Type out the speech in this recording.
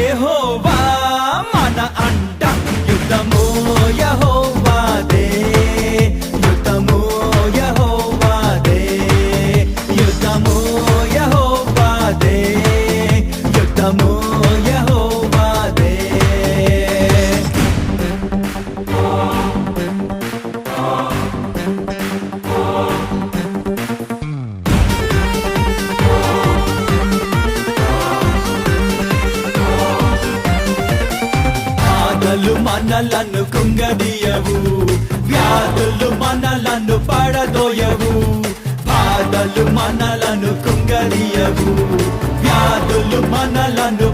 యెహోవా మన అంట యుద్ధము యెహోవాదే యుద్ధము యెహోవాదే యుద్ధము యెహోవాదే యుద్ధము యెహోవాదే బాధలు మనలను కుంగదీయవు వ్యాధులు మనలను పడదోయవు బాధలు మనలను కుంగదీయవు వ్యాధులు మనలను